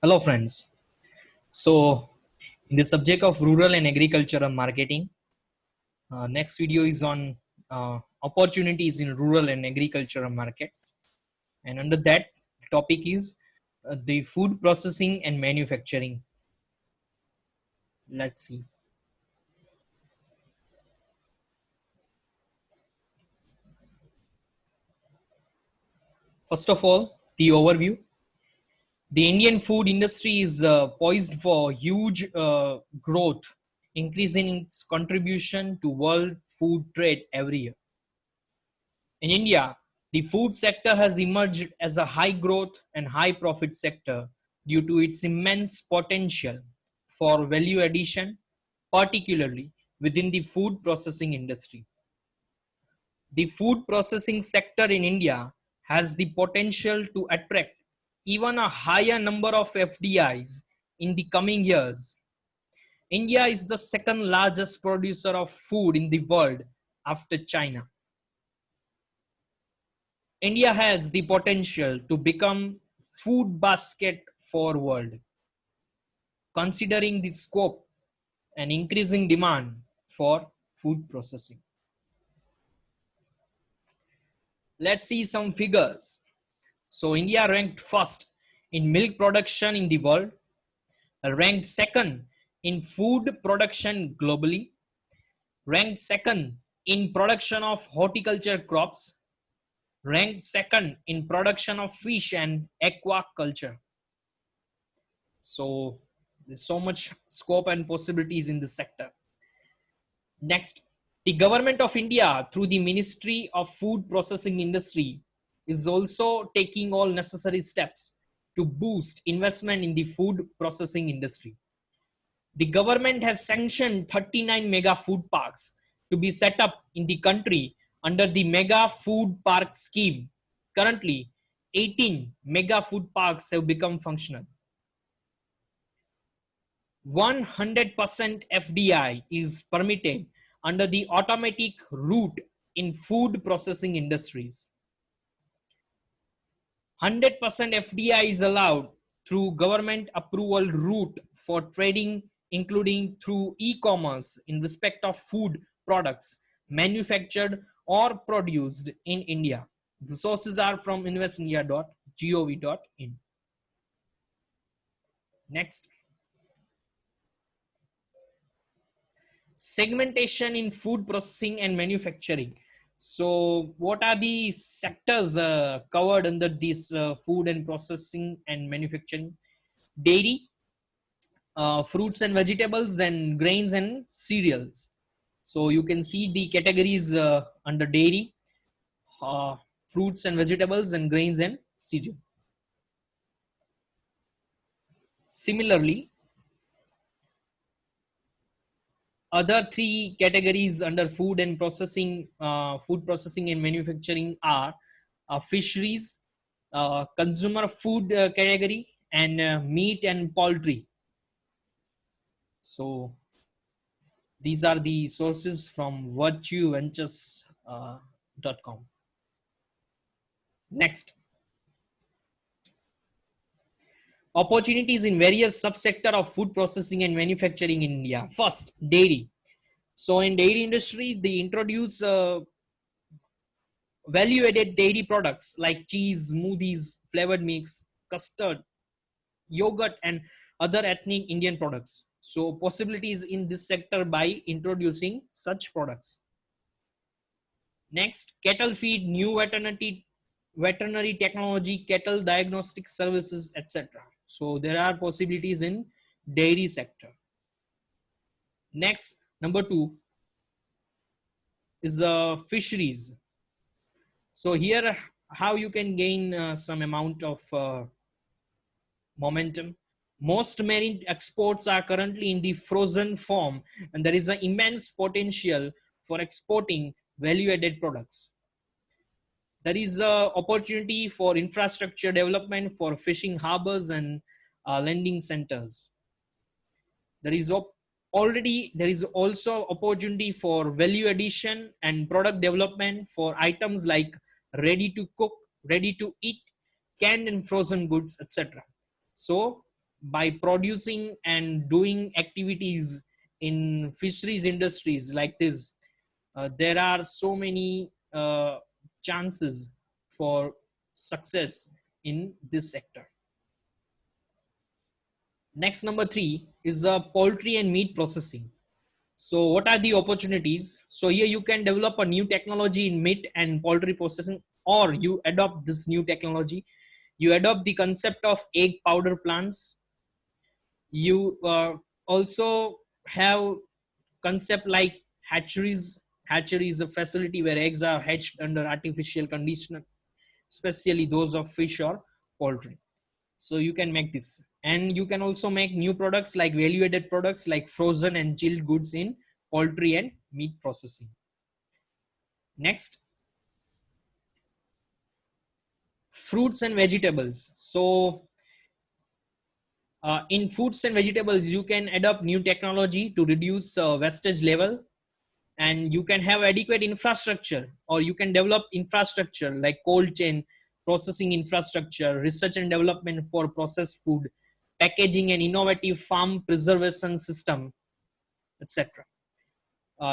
Hello, friends. In the subject of rural and agricultural marketing, next video is on opportunities in rural and agricultural markets. And under that topic is the food processing and manufacturing. Let's see. First of all, the overview. The Indian food industry is poised for huge growth, increasing its contribution to world food trade every year. In India, the food sector has emerged as a high growth and high profit sector due to its immense potential for value addition, particularly within the food processing industry. The food processing sector in India has the potential to attract even a higher number of FDIs in the coming years. India is the second largest producer of food in the world after China. India has the potential to become food basket for world, considering the scope and increasing demand for food processing. Let's see some figures. So India ranked first in milk production in the world, ranked second in food production globally, ranked second in production of horticulture crops, ranked second in production of fish and aquaculture. So there's so much scope and possibilities in this sector. Next, the government of India through the Ministry of Food Processing Industry is also taking all necessary steps to boost investment in the food processing industry. The government has sanctioned 39 mega food parks to be set up in the country under the Mega Food Park Scheme. Currently, 18 mega food parks have become functional. 100% FDI is permitted under the automatic route in food processing industries. 100% FDI is allowed through government approval route for trading, including through e-commerce in respect of food products manufactured or produced in India. The sources are from investindia.gov.in. Next. Segmentation in food processing and manufacturing. So what are the sectors covered under this food and processing and manufacturing? Dairy, fruits and vegetables, and grains and cereals. So you can see the categories under dairy, fruits and vegetables, and grains and cereal. Similarly, other three categories under food processing and manufacturing are fisheries, consumer food category, and meat and poultry. So these are the sources from virtueventures.com. Next, opportunities in various subsector of food processing and manufacturing in India. First, dairy. So in dairy industry, they introduce value-added dairy products like cheese, smoothies, flavored mix, custard, yogurt, and other ethnic Indian products. So possibilities in this sector by introducing such products. Next, cattle feed, new veterinary technology, cattle diagnostic services, etc. So there are possibilities in dairy sector. Next, number 2 is fisheries. So here, how you can gain some amount of momentum. Most marine exports are currently in the frozen form, and there is an immense potential for exporting value-added products. There is an opportunity for infrastructure development for fishing harbors and landing centers. There is also opportunity for value addition and product development for items like ready to cook, ready to eat, canned and frozen goods, etc. So by producing and doing activities in fisheries industries like this, there are so many chances for success in this sector. Next, number 3 is poultry and meat processing. So what are the opportunities? So here you can develop a new technology in meat and poultry processing, or you adopt this new technology. You adopt the concept of egg powder plants. You also have concept like hatcheries. Hatchery is a facility where eggs are hatched under artificial conditions, especially those of fish or poultry. So you can make this, and you can also make new products like value added products like frozen and chilled goods in poultry and meat processing. Next, fruits and vegetables. So in fruits and vegetables, you can adopt new technology to reduce wastage level, and you can have adequate infrastructure, or you can develop infrastructure like cold chain, processing infrastructure, research and development for processed food, packaging and innovative farm preservation system, etc.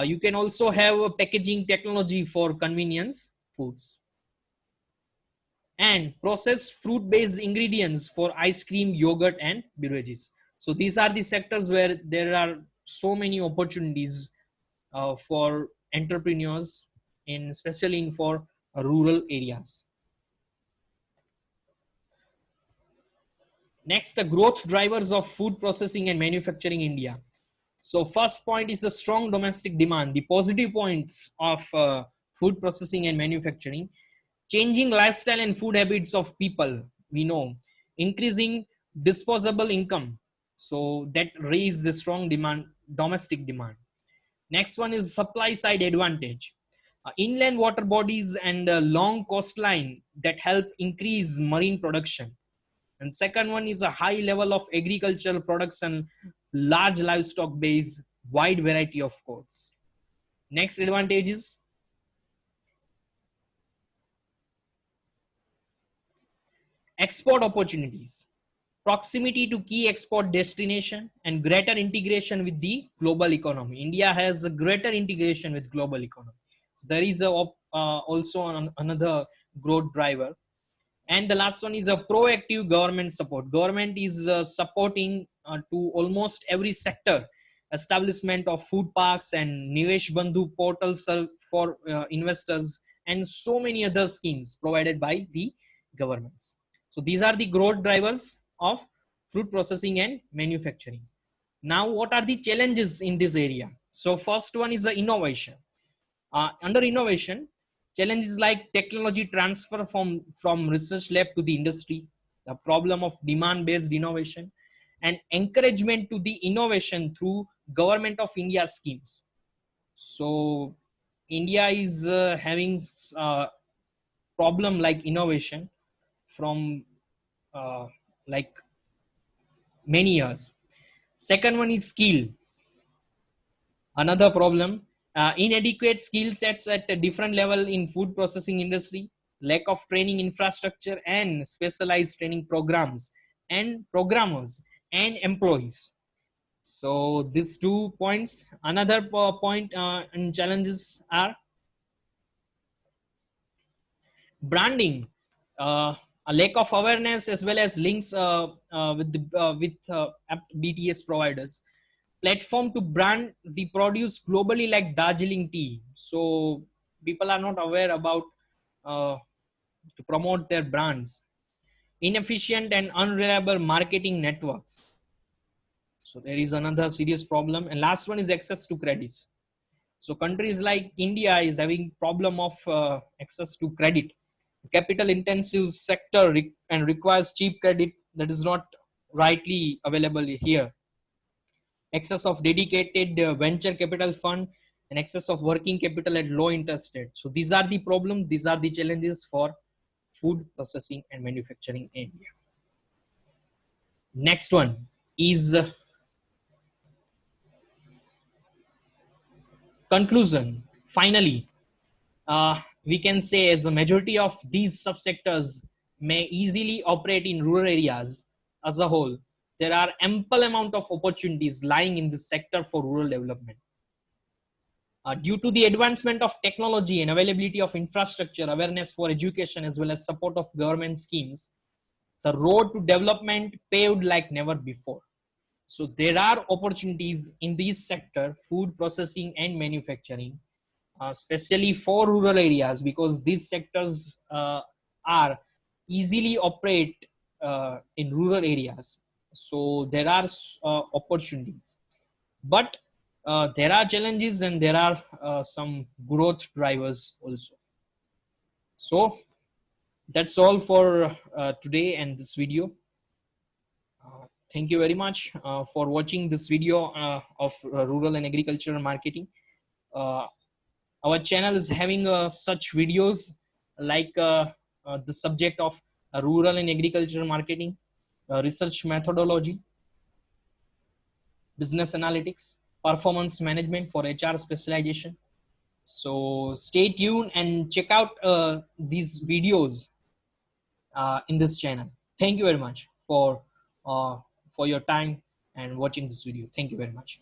You can also have a packaging technology for convenience foods, and processed fruit based ingredients for ice cream, yogurt and beverages. So these are the sectors where there are so many opportunities for entrepreneurs, in especially in for rural areas. Next, the growth drivers of food processing and manufacturing India. So first point is a strong domestic demand. The positive points of food processing and manufacturing: changing lifestyle and food habits of people, we know, increasing disposable income, so that raise the strong demand, domestic demand. Next one is supply side advantage. Inland water bodies and a long coastline that help increase marine production. And second one is a high level of agricultural production, large livestock base, wide variety of crops. Next advantage is export opportunities, proximity to key export destination, and greater integration with the global economy. India has a greater integration with global economy. There is also another growth driver. And the last one is a proactive government support. Government is supporting to almost every sector, establishment of food parks and Nivesh Bandhu portals for investors, and so many other schemes provided by the governments. So these are the growth drivers of fruit processing and manufacturing. Now, what are the challenges in this area? So first one is the innovation. Under innovation, challenges like technology transfer from research lab to the industry, the problem of demand-based innovation, and encouragement to the innovation through Government of India schemes. So India is having problem like innovation from uh, like many years. Second one is skill. Another problem, inadequate skill sets at a different level in food processing industry, lack of training infrastructure and specialized training programs and programmers and employees. So these 2 points. Another point and challenges are branding, a lack of awareness as well as links with BTS providers, platform to brand the produce globally like Darjeeling tea. So people are not aware about uh, to promote their brands. Inefficient and unreliable marketing networks. So there is another serious problem. And last one is access to credits. So countries like India is having problem of access to credit. Capital intensive sector and requires cheap credit that is not rightly available here. Excess of dedicated venture capital fund, and excess of working capital at low interest rate. So these are the problems, these are the challenges for food processing and manufacturing in India. Next one is conclusion. Finally, we can say as a majority of these subsectors may easily operate in rural areas as a whole, there are ample amount of opportunities lying in this sector for rural development. Due to the advancement of technology and availability of infrastructure, awareness for education, as well as support of government schemes, the road to development paved like never before. So there are opportunities in this sector, food processing and manufacturing, especially for rural areas, because these sectors are easily operate in rural areas. So there are opportunities, but there are challenges and there are some growth drivers also. So that's all for today and this video. Thank you very much for watching this video of rural and agricultural marketing. Uh, our channel is having such videos like the subject of rural and agricultural marketing, research methodology, business analytics, performance management for HR specialization. So stay tuned and check out these videos in this channel. Thank you very much uh, for your time and watching this video. Thank you very much.